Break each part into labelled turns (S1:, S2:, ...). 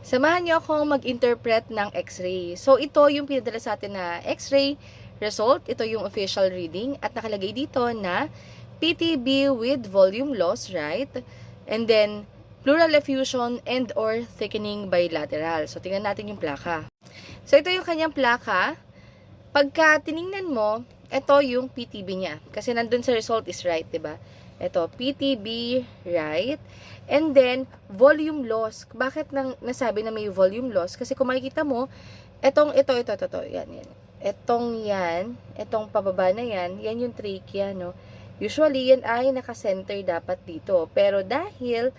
S1: Samahan niyo akong mag-interpret ng X-ray. So, ito yung pinadala sa atin na X-ray result. Ito yung official reading. At nakalagay dito na PTB with volume loss, right? And then, pleural effusion and or thickening bilateral. So, tingnan natin yung plaka. So, ito yung kanyang plaka. Pagka tiningnan mo, ito yung PTB niya. Kasi nandun sa result is right, diba? Ito, PTB, right? And then, volume loss. Bakit nasabi na may volume loss? Kasi kung makikita mo, ito, yan. Itong pababa na yan yung trachea, no? Usually, yan ay naka-center dapat dito. Pero dahil,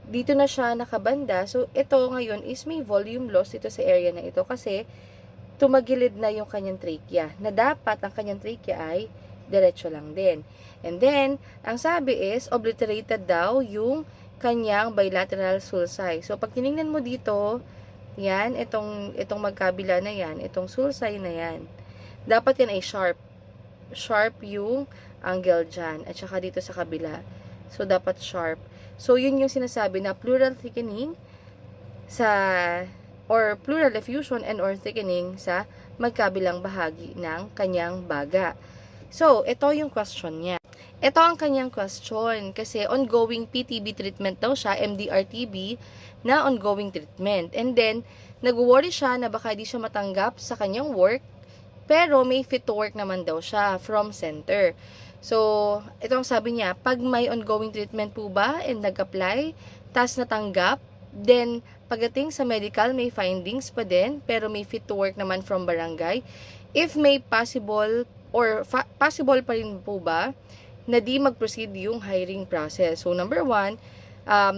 S1: dito na siya nakabanda, so ito ngayon is may volume loss ito sa area na ito kasi tumagilid na yung kanyang trachea. Na dapat ang kanyang trachea ay diretso lang din. And then, ang sabi is, obliterated daw yung kanyang bilateral sulci. So, pag tinignan mo dito, yan, itong magkabila na yan, itong sulci na yan, dapat yan ay sharp. Sharp yung angle dyan. At saka dito sa kabila. So, dapat sharp. So, yun yung sinasabi na pleural thickening or pleural effusion and or thickening sa magkabilang bahagi ng kanyang baga. So, ito yung question niya. Ito ang kanyang question kasi ongoing PTB treatment daw siya, MDR-TB na ongoing treatment. And then, nag-worry siya na baka di siya matanggap sa kanyang work, pero may fit to work naman daw siya from center. So, ito ang sabi niya, pag may ongoing treatment po ba and nag-apply, tas natanggap, then pagdating sa medical, may findings pa din, pero may fit to work naman from barangay. If may possible pa rin po ba na di mag-proceed yung hiring process. So, number one,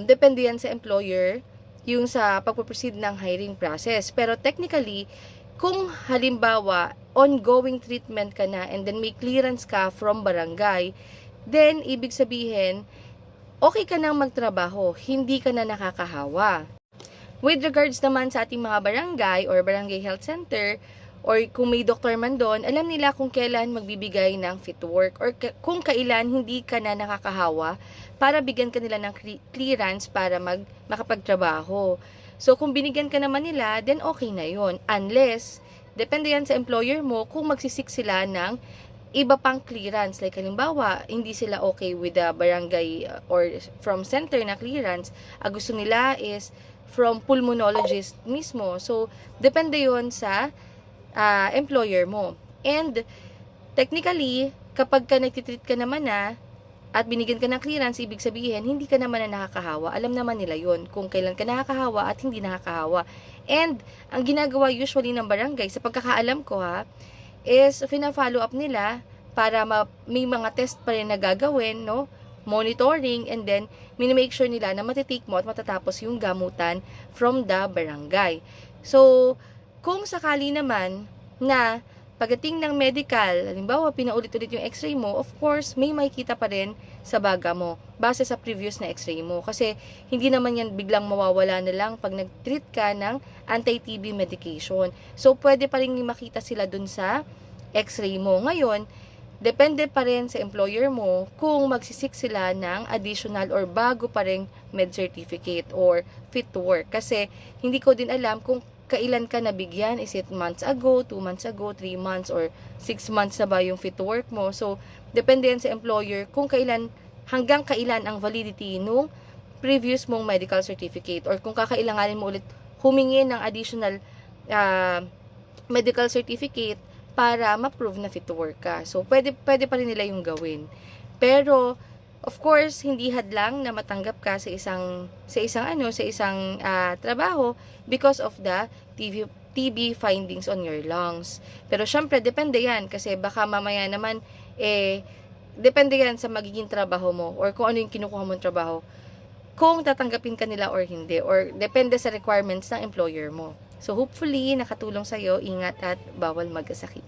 S1: depende yan sa employer yung sa pag-proceed ng hiring process. Pero technically, kung halimbawa, ongoing treatment ka na and then may clearance ka from barangay, then ibig sabihin, okay ka nang magtrabaho, hindi ka na nakakahawa. With regards naman sa ating mga barangay or barangay health center, or kung may doktor man doon, alam nila kung kailan magbibigay ng fit to work or kung kailan hindi ka na nakakahawa para bigyan ka nila ng clearance para makapagtrabaho. So, kung binigyan ka naman nila, then okay na yun. Unless, depende yan sa employer mo kung magsisik sila ng iba pang clearance. Like, halimbawa, hindi sila okay with the barangay or from center na clearance. Ang gusto nila is from pulmonologist mismo. So, depende yon sa employer mo. And, technically, kapag ka nagtitreat ka naman na, at binigyan ka ng clearance, ibig sabihin, hindi ka naman na nakakahawa. Alam naman nila yon kung kailan ka nakakahawa at hindi nakakahawa. And, ang ginagawa usually ng barangay, sa pagkakaalam ko is, fina-follow up nila para may mga test pa rin na gagawin, no? Monitoring, and then, minimake sure nila na matitake mo at matatapos yung gamutan from the barangay. So, kung sakali naman na pagdating ng medical, halimbawa pinaulit-ulit yung x-ray mo, of course, may makikita pa rin sa baga mo base sa previous na x-ray mo. Kasi hindi naman yan biglang mawawala na lang pag nag-treat ka ng anti-TB medication. So, pwede pa rin makita sila dun sa x-ray mo. Ngayon, depende pa rin sa employer mo kung magsisik sila ng additional or bago pa rin med certificate or fit to work. Kasi hindi ko din alam kung kailan ka nabigyan. Is it months ago, 2 months ago, 3 months, or 6 months na ba yung fit to work mo? So, depende yan sa employer kung kailan, hanggang kailan ang validity nung previous mong medical certificate or kung kakailanganin mo ulit humingi ng additional medical certificate para ma-prove na fit to work ka. So, pwede pa rin nila yung gawin. Pero, of course, hindi hadlang na matanggap ka sa isang trabaho because of the TB findings on your lungs. Pero syempre, depende yan kasi baka mamaya naman, depende yan sa magiging trabaho mo or kung ano yung kinukuha mong trabaho. Kung tatanggapin ka nila or hindi, or depende sa requirements ng employer mo. So, hopefully, nakatulong sa'yo. Ingat at bawal magkasakit.